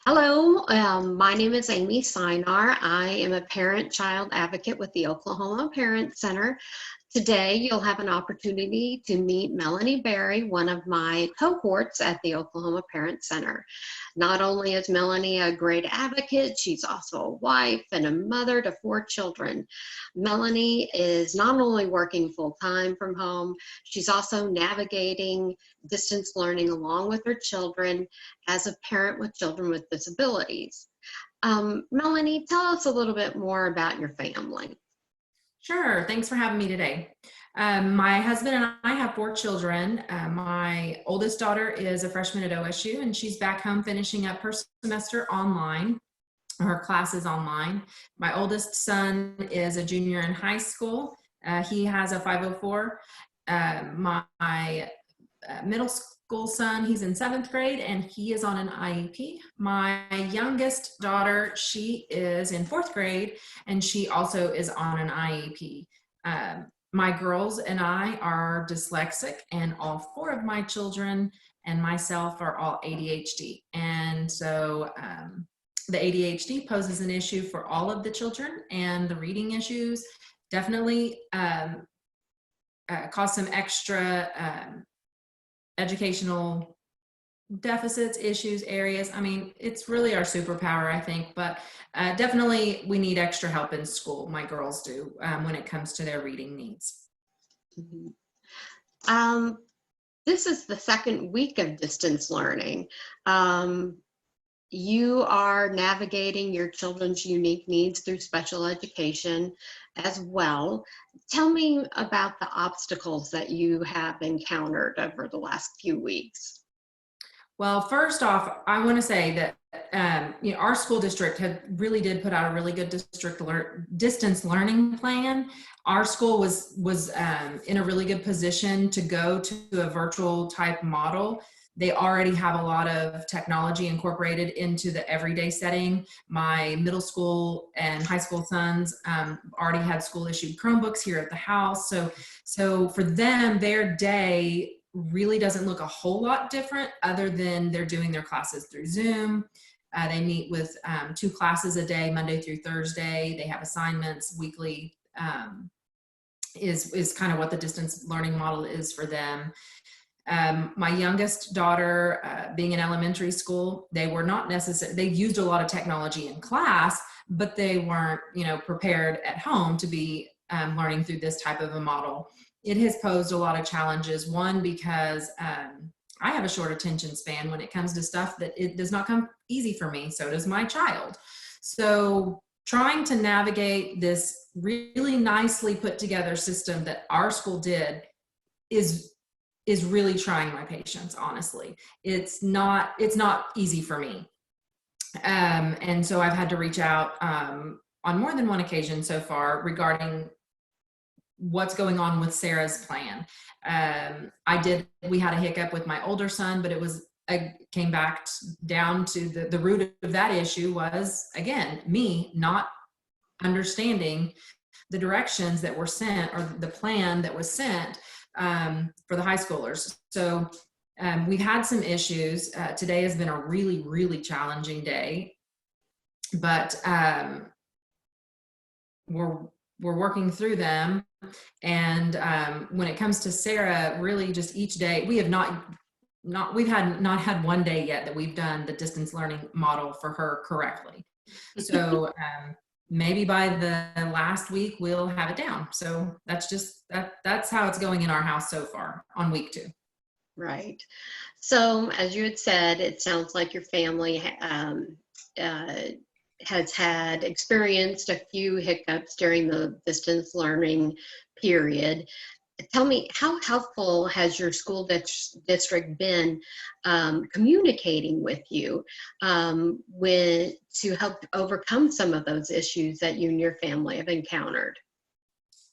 Hello, my name is Amy Sinar. I am a parent-child advocate with the Oklahoma Parent Center. Today, you'll have an opportunity to meet Melanie Berry, one of my cohorts at the Oklahoma Parent Center. Not only is Melanie a great advocate, she's also a wife and a mother to 4 children. Melanie is not only working full-time from home, she's also navigating distance learning along with her children as a parent with children with disabilities. Melanie, tell us a little bit more about your family. Sure. Thanks for having me today. My husband and I have 4 children. My oldest daughter is a freshman at OSU, and she's back home finishing up her semester online. Her class is online. My oldest son is a junior in high school. He has a 504. My middle school son, he's in 7th grade, and he is on an IEP. My youngest daughter, she is in 4th grade, and she also is on an IEP. My girls and I are dyslexic, and all 4 of my children and myself are all ADHD. And so the ADHD poses an issue for all of the children, and the reading issues definitely cause some extra educational deficits, issues, areas. I mean, it's really our superpower, I think, but definitely we need extra help in school. My girls do when it comes to their reading needs. Mhm. This is the second week of distance learning. You are navigating your children's unique needs through special education as well. Tell me about the obstacles that you have encountered over the last few weeks. Well, first off, I want to say that our school district really did put out a really good distance learning plan. Our school was in a really good position to go to a virtual type model. They already have a lot of technology incorporated into the everyday setting. My middle school and high school sons already had school issued Chromebooks here at the house. So for them, their day really doesn't look a whole lot different other than they're doing their classes through Zoom. They meet with 2 classes a day, Monday through Thursday. They have assignments weekly, is kind of what the distance learning model is for them. My youngest daughter, being in elementary school, they were not necessarily, they used a lot of technology in class, but they weren't, prepared at home to be learning through this type of a model. It has posed a lot of challenges. One, because I have a short attention span when it comes to stuff that it does not come easy for me. So does my child. So trying to navigate this really nicely put together system that our school did is really trying my patience, honestly. It's not easy for me. And so I've had to reach out on more than one occasion so far regarding what's going on with Sarah's plan. We had a hiccup with my older son, but I came back down to the root of that issue was, again, me not understanding the directions that were sent or the plan that was sent for the high schoolers. So we've had some issues. Today has been a really, really challenging day, but we're working through them. And when it comes to Sarah, really just each day, we've not had one day yet that we've done the distance learning model for her correctly. So maybe by the last week we'll have it down. So that's how it's going in our house so far on week 2. Right. So as you had said, it sounds like your family has experienced a few hiccups during the distance learning period. Tell me, how helpful has your school district been communicating with you to help overcome some of those issues that you and your family have encountered?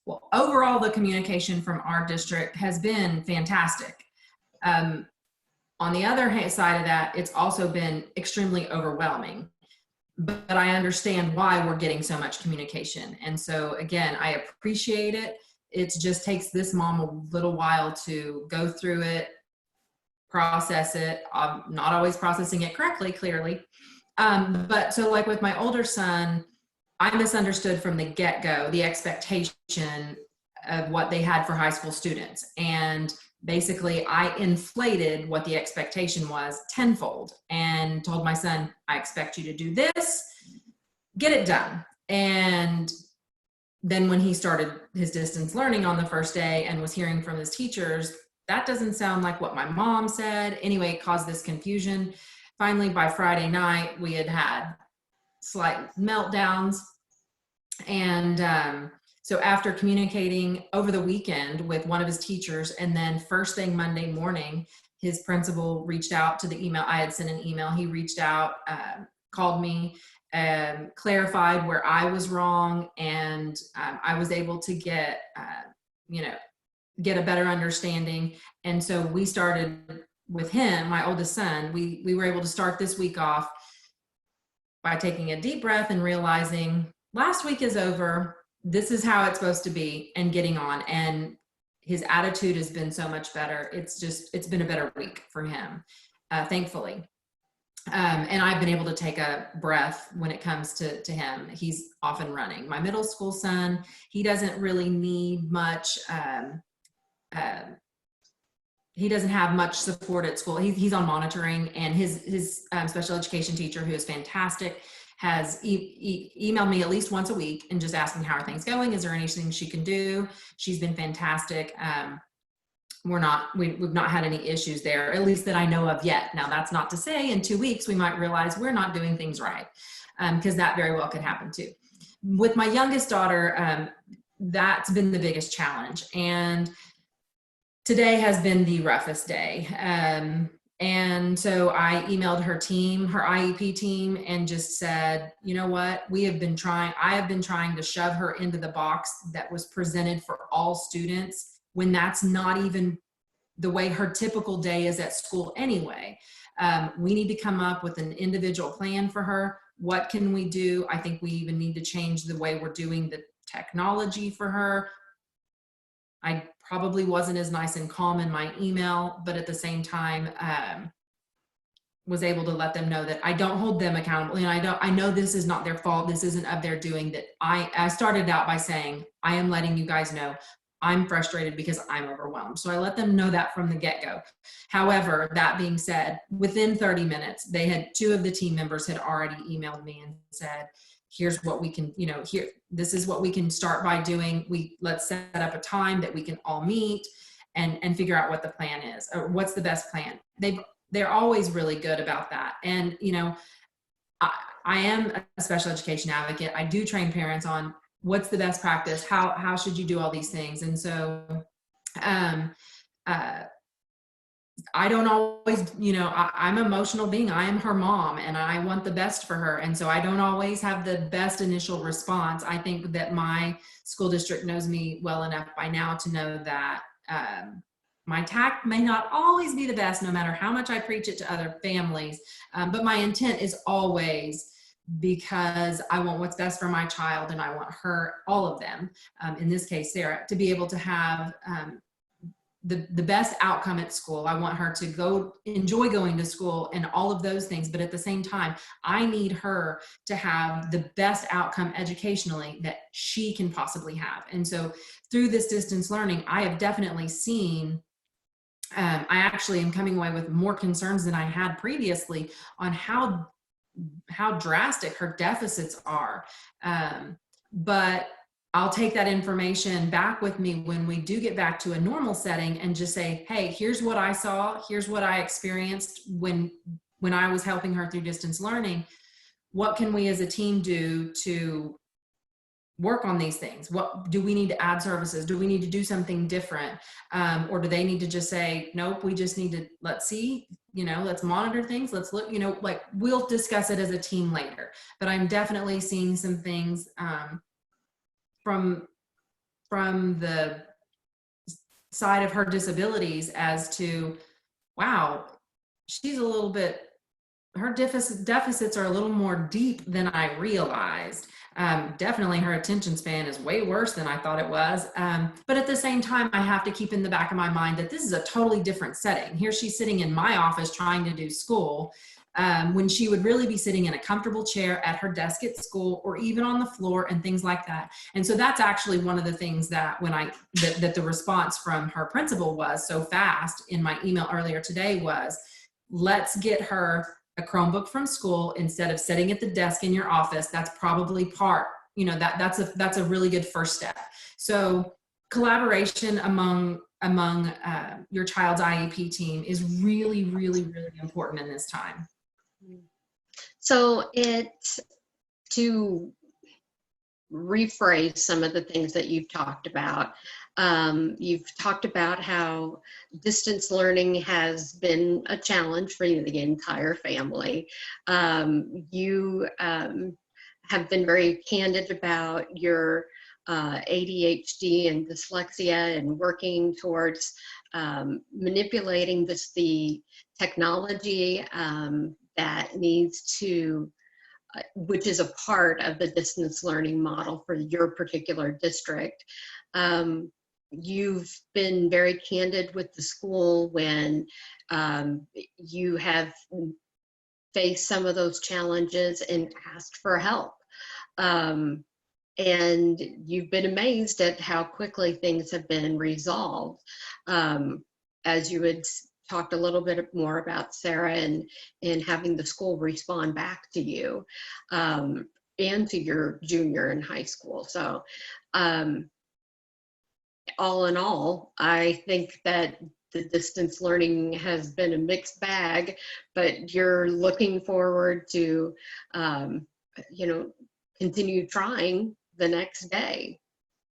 Well, overall, the communication from our district has been fantastic. On the other side of that, it's also been extremely overwhelming. But I understand why we're getting so much communication. And so again, I appreciate it. It just takes this mom a little while to go through it, process it. I'm not always processing it correctly, clearly. But so like with my older son, I misunderstood from the get-go the expectation of what they had for high school students. And basically I inflated what the expectation was tenfold and told my son, I expect you to do this, get it done. And then when he started his distance learning on the first day and was hearing from his teachers, that doesn't sound like what my mom said. Anyway, it caused this confusion. Finally, by Friday night, we had slight meltdowns. And so after communicating over the weekend with one of his teachers, and then first thing Monday morning, his principal reached out to the email. I had sent an email. He reached out, called me, and clarified where I was wrong. And I was able to get, get a better understanding. And so we started with him, my oldest son, we were able to start this week off by taking a deep breath and realizing last week is over. This is how it's supposed to be, and getting on. And his attitude has been so much better. It's been a better week for him, thankfully. And I've been able to take a breath when it comes to him. He's off and running. My middle school son, he doesn't really need much, he doesn't have much support at school. He's on monitoring, and his special education teacher, who is fantastic, has emailed me at least once a week and just asking how are things going. Is there anything she can do? She's been fantastic. We've not had any issues there, at least that I know of yet. Now, that's not to say in 2 weeks we might realize we're not doing things right, because that very well could happen too. With my youngest daughter, that's been the biggest challenge. And today has been the roughest day. And so I emailed her team, her IEP team, and just said, you know what, I have been trying to shove her into the box that was presented for all students, when that's not even the way her typical day is at school anyway. We need to come up with an individual plan for her. What can we do? I think we even need to change the way we're doing the technology for her. I probably wasn't as nice and calm in my email, but at the same time, was able to let them know that I don't hold them accountable. And I know this is not their fault. This isn't of their doing. That I started out by saying, I am letting you guys know I'm frustrated because I'm overwhelmed. So I let them know that from the get-go. However, that being said, within 30 minutes, two of the team members had already emailed me and said, here's what we can, this is what we can start by doing. Let's set up a time that we can all meet and figure out what the plan is, or what's the best plan. They're always really good about that. And, I am a special education advocate. I do train parents on what's the best practice, how should you do all these things. And so, I don't always, I'm an emotional being. I am her mom, and I want the best for her. And so I don't always have the best initial response. I think that my school district knows me well enough by now to know that my tact may not always be the best, no matter how much I preach it to other families. But my intent is always because I want what's best for my child, and I want her, all of them, in this case, Sarah, to be able to have the best outcome at school. I want her to enjoy going to school and all of those things. But at the same time, I need her to have the best outcome educationally that she can possibly have. And so through this distance learning, I have definitely seen, I actually am coming away with more concerns than I had previously on how drastic her deficits are. But I'll take that information back with me when we do get back to a normal setting and just say, hey, here's what I saw. Here's what I experienced when I was helping her through distance learning. What can we as a team do to work on these things? What do we need to add services? Do we need to do something different? Or do they need to just say, nope, we just need to, let's see, let's monitor things. Let's look, like we'll discuss it as a team later. But I'm definitely seeing some things, from the side of her disabilities as to, wow, she's a little bit, her deficits are a little more deep than I realized. Definitely her attention span is way worse than I thought it was. But at the same time, I have to keep in the back of my mind that this is a totally different setting. Here she's sitting in my office trying to do school. when she would really be sitting in a comfortable chair at her desk at school or even on the floor and things like that. And so that's actually one of the things that that the response from her principal was so fast in my email earlier today was, let's get her a Chromebook from school instead of sitting at the desk in your office. That's probably that's a really good first step. So collaboration among your child's IEP team is really, really, really important in this time. So to rephrase some of the things that you've talked about. You've talked about how distance learning has been a challenge for the entire family. You have been very candid about your ADHD and dyslexia and working towards manipulating the technology that needs to which is a part of the distance learning model for your particular district. You've been very candid with the school when you have faced some of those challenges and asked for help. And you've been amazed at how quickly things have been resolved. As you had talked a little bit more about Sarah and having the school respond back to you and to your junior in high school. So all in all, I think that the distance learning has been a mixed bag, but you're looking forward to, continue trying the next day.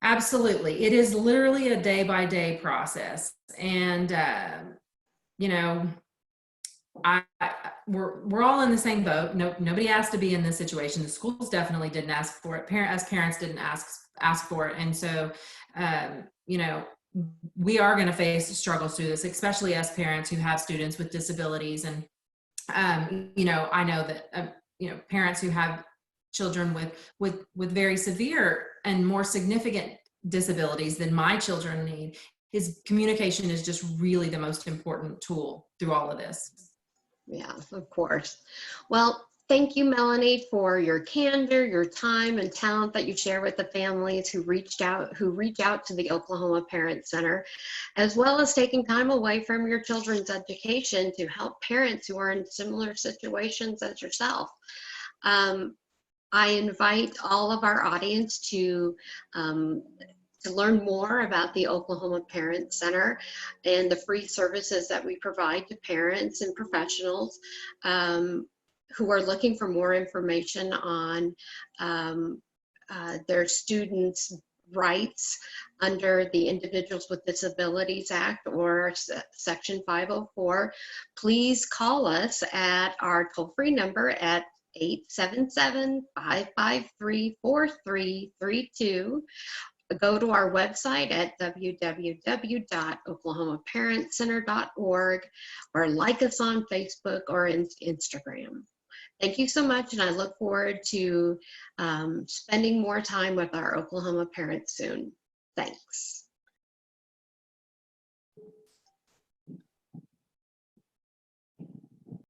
Absolutely. It is literally a day-by-day process. And, we're all in the same boat. Nobody asked to be in this situation. The schools definitely didn't ask for it. Parents didn't ask for it. And so, we are going to face struggles through this, especially as parents who have students with disabilities. And, I know that, parents who have children with very severe and more significant disabilities than my children need, communication is just really the most important tool through all of this. Yeah, of course. Well, thank you, Melanie, for your candor, your time and talent that you share with the families who reach out to the Oklahoma Parent Center, as well as taking time away from your children's education to help parents who are in similar situations as yourself. I invite all of our audience to learn more about the Oklahoma Parent Center and the free services that we provide to parents and professionals who are looking for more information on their students' rights under the Individuals with Disabilities Act or Section 504. Please call us at our toll-free number at 877-553-4332. Go to our website at www.oklahomaparentcenter.org or like us on Facebook or Instagram. Thank you so much, and I look forward to spending more time with our Oklahoma parents soon. Thanks.